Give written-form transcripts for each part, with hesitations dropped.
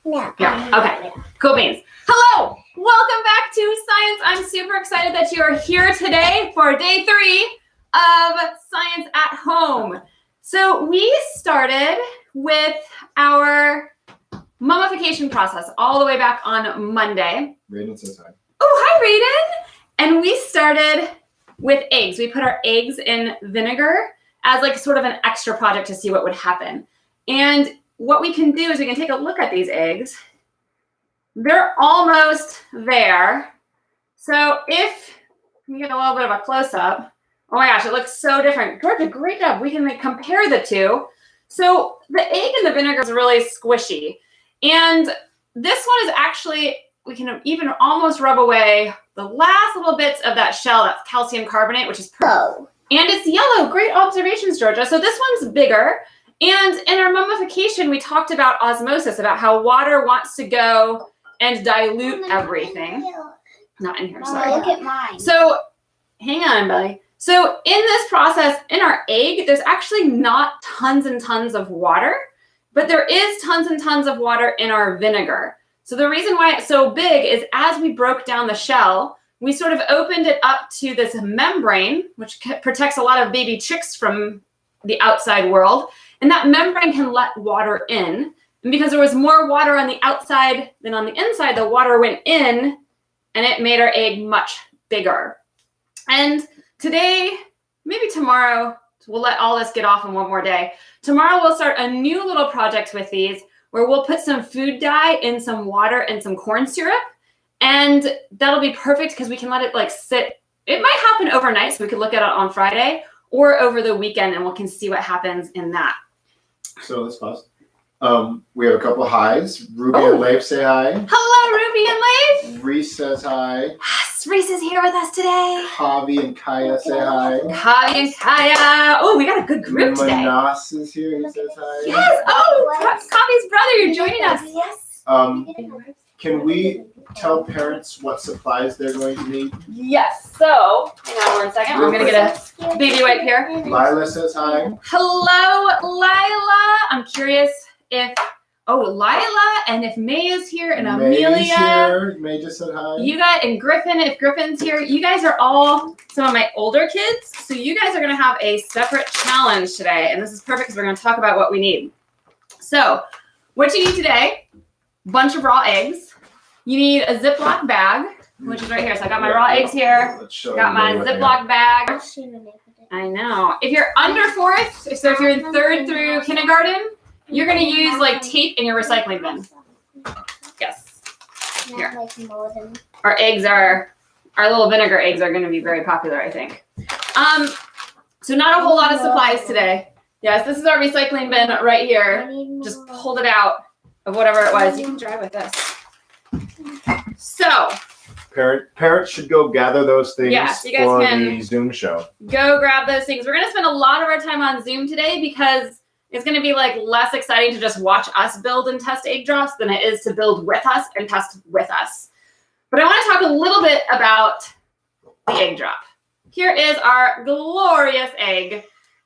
No. Yeah. Okay. Cool beans. Hello. Welcome back to Science. I'm super excited that you are here today for day 3 of Science at Home. So we started with our mummification process all the way back on Monday. Raiden says hi. Oh, hi, Raiden. And we started with eggs. We put our eggs in vinegar as like sort of an extra project to see what would happen. And what we can do is we can take a look at these eggs. They're almost there. So if you get a little bit of a close-up, oh my gosh, it looks so different. Georgia, great job. We can compare the two. So the egg in the vinegar is really squishy. And this one is actually, we can even almost rub away the last little bits of that shell, that's calcium carbonate, which is purple. And it's yellow. Great observations, Georgia. So this one's bigger. And in our mummification, we talked about osmosis, about how water wants to go and dilute everything. Not in here, sorry. Look at mine. So hang on, Belly. So in this process, in our egg, there's actually not tons and tons of water, but there is tons and tons of water in our vinegar. So the reason why it's so big is as we broke down the shell, we sort of opened it up to this membrane, which protects a lot of baby chicks from the outside world. And that membrane can let water in. And because there was more water on the outside than on the inside, the water went in and it made our egg much bigger. And today, maybe tomorrow, we'll let all this get off in one more day. Tomorrow we'll start a new little project with these where we'll put some food dye in some water and some corn syrup. And that'll be perfect because we can let it like sit. It might happen overnight, so we could look at it on Friday or over the weekend and we can see what happens in that. So let's pause. We have a couple highs. Ruby and Leif say hi. Hello, Ruby and Leif. Reese says hi. Yes, Reese is here with us today. Javi and Kaya say hi. Javi and Kaya. Oh, we got a good group today. Manas is here. He says hi. Yes. Oh, Javi's brother, you're joining us. Yes. Can we tell parents what supplies they're going to need? Yes. So, hang on 1 second. I'm going to get a baby wipe here. Lila says hi. Hello, Lila. I'm curious if, Lila, and if May is here, and Amelia. May's here. May just said hi. You guys, and Griffin, if Griffin's here, you guys are all some of my older kids. So you guys are going to have a separate challenge today. And this is perfect because we're going to talk about what we need. So, what you need today, bunch of raw eggs. You need a Ziploc bag, which is right here. So I got my raw eggs here. Got my Ziploc bag. I know. If you're under 4th, so if you're in 3rd through kindergarten, you're going to use like tape in your recycling bin. Yes. Here. Our eggs our little vinegar eggs are going to be very popular, I think. So not a whole lot of supplies today. Yes, this is our recycling bin right here. Just pulled it out of whatever it was. You can drive with this. So, parents should go gather those things yes, you guys for can the Zoom show. Go grab those things. We're going to spend a lot of our time on Zoom today because it's going to be like less exciting to just watch us build and test egg drops than it is to build with us and test with us. But I want to talk a little bit about the egg drop. Here is our glorious egg.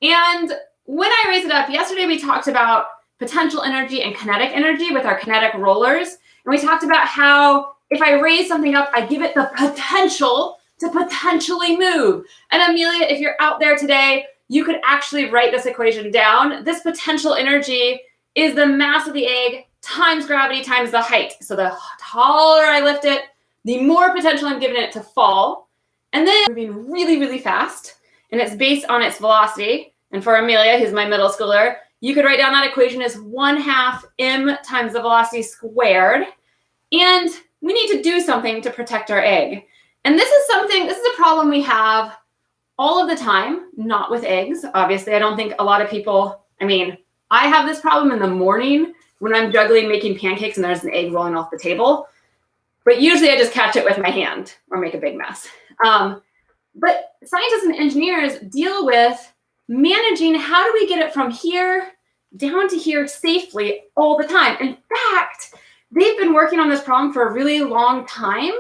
And when I raised it up, yesterday we talked about potential energy and kinetic energy with our kinetic rollers. And we talked about how if I raise something up, I give it the potential to potentially move. And Amelia, if you're out there today, you could actually write this equation down. This potential energy is the mass of the egg times gravity times the height. So the taller I lift it, the more potential I'm giving it to fall. And then moving really, really fast. And it's based on its velocity. And for Amelia, who's my middle schooler, you could write down that equation as 1/2 m times the velocity squared. And we need to do something to protect our egg. And this is a problem we have all of the time, not with eggs. Obviously, I don't think a lot of people, I have this problem in the morning when I'm juggling making pancakes and there's an egg rolling off the table. But usually I just catch it with my hand or make a big mess. But scientists and engineers deal with managing how do we get it from here down to here safely all the time. In fact, they've been working on this problem for a really long time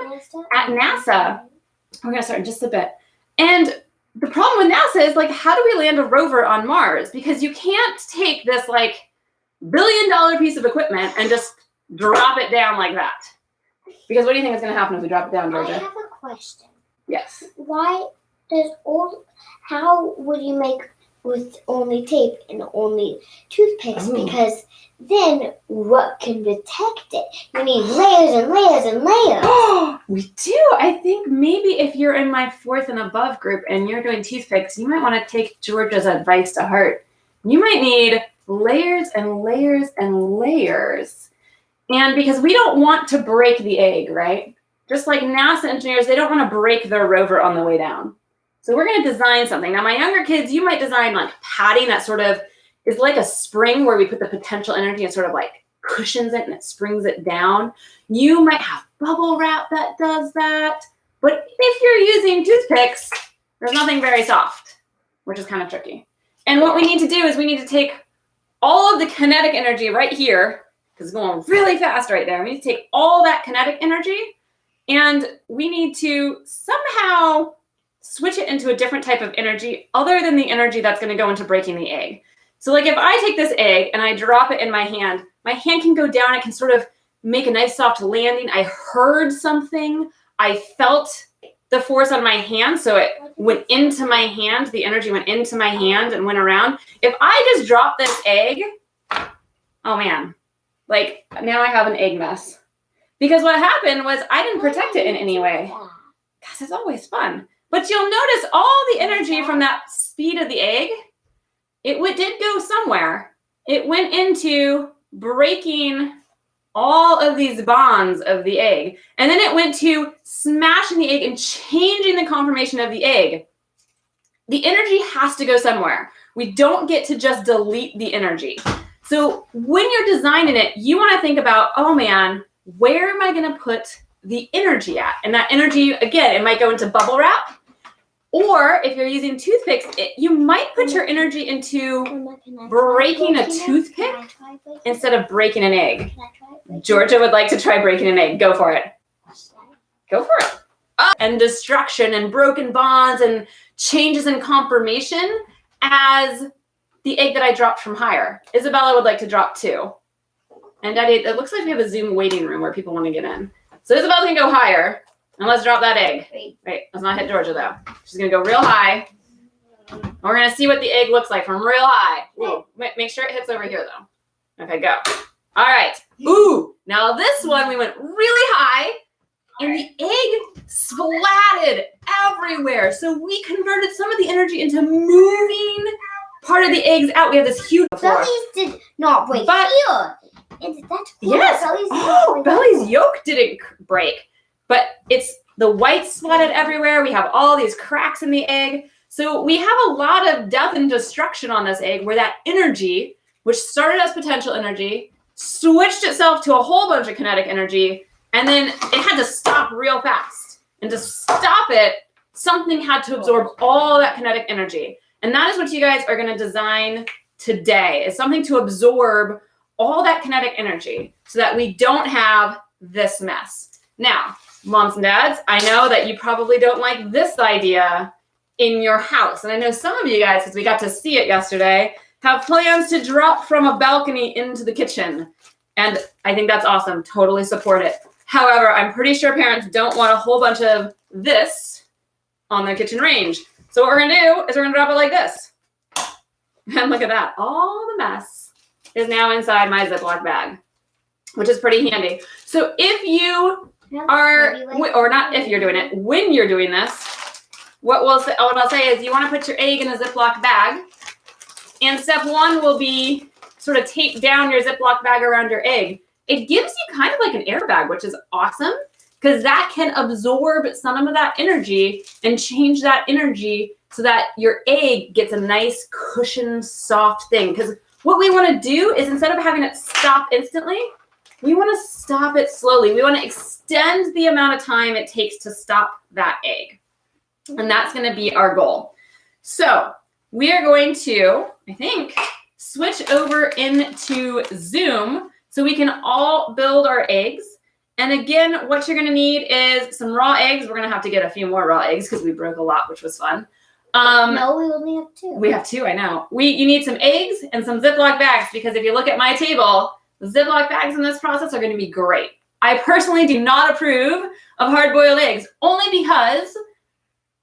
at NASA. We're going to start in just a bit. And the problem with NASA is, like, how do we land a rover on Mars? Because you can't take this, like, $1 billion piece of equipment and just drop it down like that. Because what do you think is going to happen if we drop it down, I Georgia? have a question. Yes. Why does how would you make with only tape and only toothpicks? Ooh. Because then what can protect it? You need layers and layers and layers. We do. I think maybe if you're in my 4th and above group and you're doing toothpicks, you might want to take Georgia's advice to heart. You might need layers and layers and layers. And because we don't want to break the egg, right? Just like NASA engineers, they don't want to break their rover on the way down. So we're going to design something. Now, my younger kids, you might design like padding that sort of is like a spring where we put the potential energy and sort of like cushions it and it springs it down. You might have bubble wrap that does that. But if you're using toothpicks, there's nothing very soft, which is kind of tricky. And what we need to do is we need to take all of the kinetic energy right here, because it's going really fast right there. We need to take all that kinetic energy and we need to somehow switch it into a different type of energy other than the energy that's going to go into breaking the egg. So like if I take this egg and I drop it in my hand can go down. It can sort of make a nice soft landing. I heard something. I felt the force on my hand. So it went into my hand. The energy went into my hand and went around. If I just drop this egg, oh man, like now I have an egg mess. Because what happened was I didn't protect it in any way. Gosh, it's always fun. But you'll notice all the energy from that speed of the egg, it did go somewhere. It went into breaking all of these bonds of the egg. And then it went to smashing the egg and changing the conformation of the egg. The energy has to go somewhere. We don't get to just delete the energy. So when you're designing it, you want to think about, oh man, where am I going to put the energy at? And that energy, again, it might go into bubble wrap. Or if you're using toothpicks, you might put your energy into breaking a toothpick instead of breaking an egg. Georgia would like to try breaking an egg. Go for it. Go for it. And destruction and broken bonds and changes in conformation as the egg that I dropped from higher. Isabella would like to drop too. And Daddy, it looks like we have a Zoom waiting room where people want to get in. So Isabella can go higher. And let's drop that egg. Wait, let's not hit Georgia though. She's gonna go real high. And we're gonna see what the egg looks like from real high. Ooh, make sure it hits over here though. Okay, go. All right. Ooh, now this one we went really high and the egg splatted everywhere. So we converted some of the energy into moving part of the eggs out. We have this huge Bellies did not break here. That's cool. Yes. Belly's yolk didn't break. But it's the white splatted everywhere. We have all these cracks in the egg. So we have a lot of death and destruction on this egg where that energy, which started as potential energy, switched itself to a whole bunch of kinetic energy, and then it had to stop real fast. And to stop it, something had to absorb all that kinetic energy. And that is what you guys are going to design today, is something to absorb all that kinetic energy so that we don't have this mess. Now, moms and dads, I know that you probably don't like this idea in your house. And I know some of you guys, because we got to see it yesterday, have plans to drop from a balcony into the kitchen. And I think that's awesome. Totally support it. However, I'm pretty sure parents don't want a whole bunch of this on their kitchen range. So what we're going to do is we're going to drop it like this. And look at that. All the mess is now inside my Ziploc bag, which is pretty handy. So if you or not if you're doing it, when you're doing this, what I'll say is you want to put your egg in a Ziploc bag. And step one will be sort of tape down your Ziploc bag around your egg. It gives you kind of like an airbag, which is awesome because that can absorb some of that energy and change that energy so that your egg gets a nice cushioned, soft thing. Because what we want to do is instead of having it stop instantly, we want to stop it slowly. We want to extend the amount of time it takes to stop that egg. And that's going to be our goal. So we are going to, I think, switch over into Zoom so we can all build our eggs. And again, what you're going to need is some raw eggs. We're going to have to get a few more raw eggs because we broke a lot, which was fun. No, we only have two. We have two, I know. You need some eggs and some Ziploc bags because if you look at my table, Ziplock bags in this process are going to be great. I personally do not approve of hard-boiled eggs, only because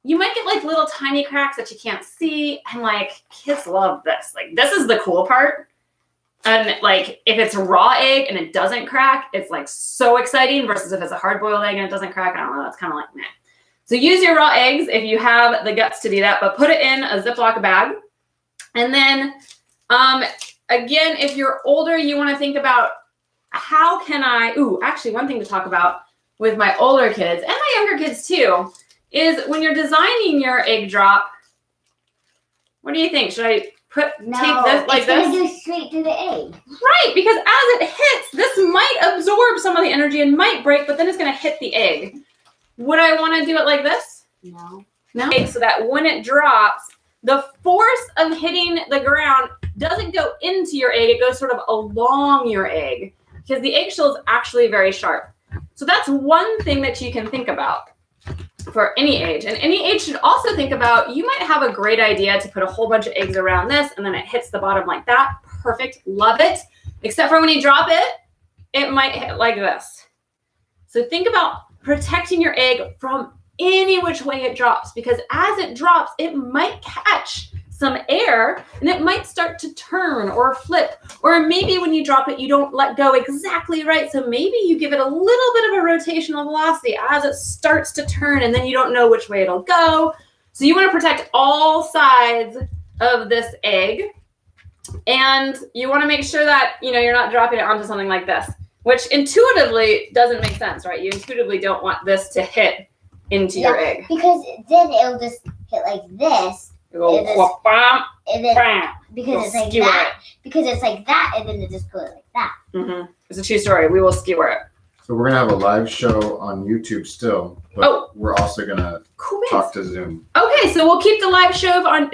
you might get like little tiny cracks that you can't see, and like kids love this. Like this is the cool part. And like if it's a raw egg and it doesn't crack, it's like so exciting versus if it's a hard-boiled egg and it doesnent crack, I don't know, that's kind of like meh. So use your raw eggs if you have the guts to do that, but put it in a Ziploc bag. And then again, if you're older, you want to think about how can I, actually one thing to talk about with my older kids and my younger kids too, is when you're designing your egg drop, what do you think? Should I take this like this? It's going to go straight to the egg. Right, because as it hits, this might absorb some of the energy and might break, but then it's going to hit the egg. Would I want to do it like this? No. No. So that when it drops, the force of hitting the ground doesn't go into your egg. It goes sort of along your egg because the eggshell is actually very sharp. So that's one thing that you can think about for any age. And any age should also think about, you might have a great idea to put a whole bunch of eggs around this and then it hits the bottom like that. Perfect. Love it. Except for when you drop it, it might hit like this. So think about protecting your egg from any which way it drops, because as it drops, it might catch some air and it might start to turn or flip, or maybe when you drop it, you don't let go exactly right. So maybe you give it a little bit of a rotational velocity as it starts to turn and then you don't know which way it'll go. So you want to protect all sides of this egg, and you want to make sure that, you're not dropping it onto something like this, which intuitively doesn't make sense, right? You intuitively don't want this to hit into your egg. Because then it'll just hit like this. Because it's like that. Because it's like that, and then it just goes like that. Mm-hmm. It's a true story. We will skewer it. So we're gonna have a live show on YouTube still, but we're also gonna talk to Zoom. Okay, so we'll keep the live show on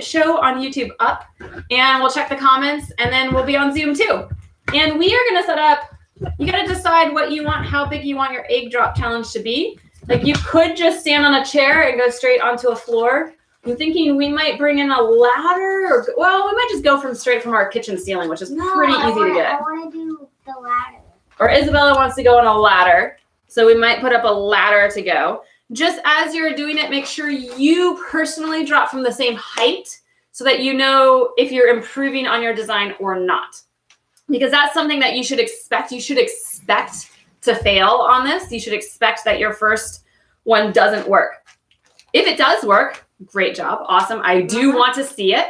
YouTube up, and we'll check the comments, and then we'll be on Zoom too. And we are gonna set up. You gotta decide what you want, how big you want your egg drop challenge to be. Like you could just stand on a chair and go straight onto a floor. I'm thinking we might bring in a ladder, we might just go straight from our kitchen ceiling, which is pretty easy to get. I want to do the ladder. Or Isabella wants to go on a ladder, so we might put up a ladder to go. Just as you're doing it, make sure you personally drop from the same height so that you know if you're improving on your design or not. Because that's something that you should expect. You should expect to fail on this. You should expect that your first one doesn't work. If it does work, great job. Awesome. I do want to see it.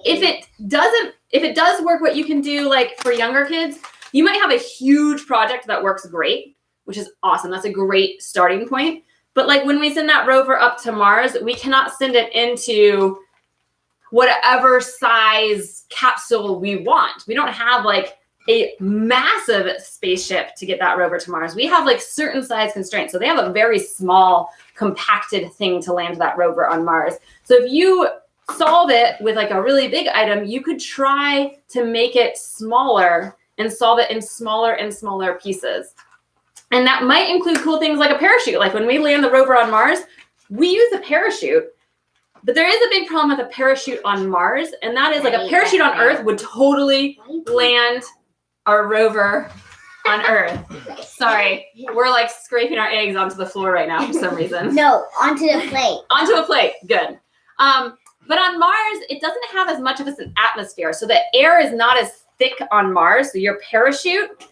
If it does work, what you can do, like for younger kids, you might have a huge project that works great, which is awesome. That's a great starting point. But like when we send that rover up to Mars, we cannot send it into whatever size capsule we want. We don't have like a massive spaceship to get that rover to Mars. We have like certain size constraints. So they have a very small, compacted thing to land that rover on Mars. So if you solve it with like a really big item, you could try to make it smaller and solve it in smaller and smaller pieces. And that might include cool things like a parachute. Like when we land the rover on Mars, we use a parachute. But there is a big problem with a parachute on Mars, and that is like a parachute on Earth would totally land our rover on Earth. Sorry, we're like scraping our eggs onto the floor right now for some reason. No, onto the plate. Onto a plate, good. But on Mars, it doesn't have as much of an atmosphere, so the air is not as thick on Mars. So your parachute,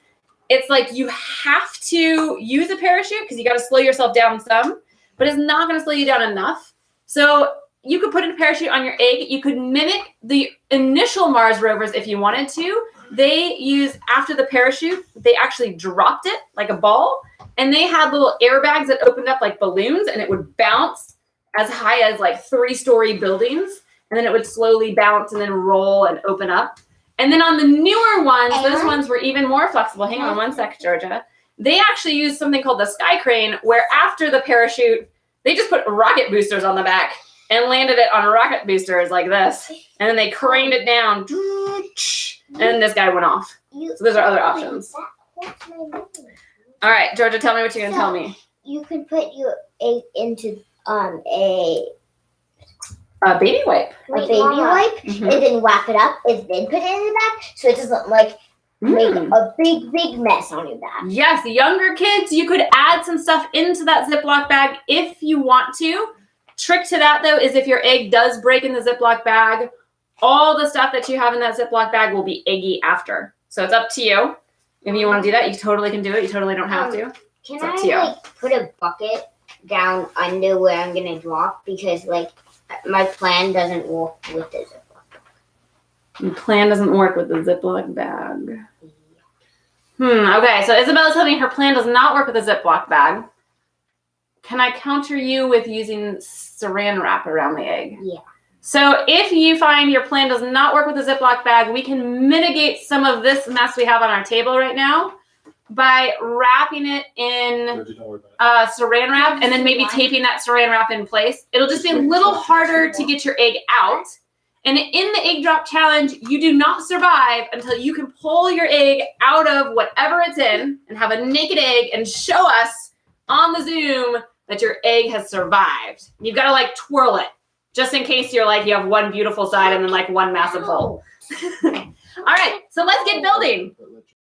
it's like you have to use a parachute because you got to slow yourself down some, but it's not going to slow you down enough. So you could put a parachute on your egg. You could mimic the initial Mars rovers if you wanted to. They use, after the parachute, they actually dropped it like a ball, and they had little airbags that opened up like balloons, and it would bounce as high as like 3-story buildings, and then it would slowly bounce and then roll and open up. And then on the newer ones, those ones were even more flexible. Hang on one sec, Georgia. They actually used something called the sky crane, where after the parachute, they just put rocket boosters on the back and landed it on rocket boosters like this. And then they craned it down. And then this guy went off. So those are other options. All right, Georgia, tell me what you're going to tell me. You could put your egg into a baby wipe. wipe, and then wrap it up, and then put it in the bag, so it doesn't like make a big mess on your back. Yes, younger kids, you could add some stuff into that Ziploc bag if you want to. Trick to that, though, is if your egg does break in the Ziploc bag, all the stuff that you have in that Ziploc bag will be eggy after. So it's up to you. If you want to do that, you totally can do it. You totally don't have to. Can I put a bucket down under where I'm gonna drop, because my plan doesn't work with the Ziploc. Your plan doesn't work with the Ziploc bag. Okay, so Isabella's telling me her plan does not work with a Ziploc bag. Can I counter you with using saran wrap around the egg? Yeah. So if you find your plan does not work with a Ziploc bag, we can mitigate some of this mess we have on our table right now by wrapping it in saran wrap and then maybe taping that saran wrap in place. It'll just be a little harder to get your egg out. And in the egg drop challenge, you do not survive until you can pull your egg out of whatever it's in and have a naked egg and show us on the Zoom that your egg has survived. You've got to twirl it, just in case you're you have one beautiful side and then one massive hole. All right, so let's get building.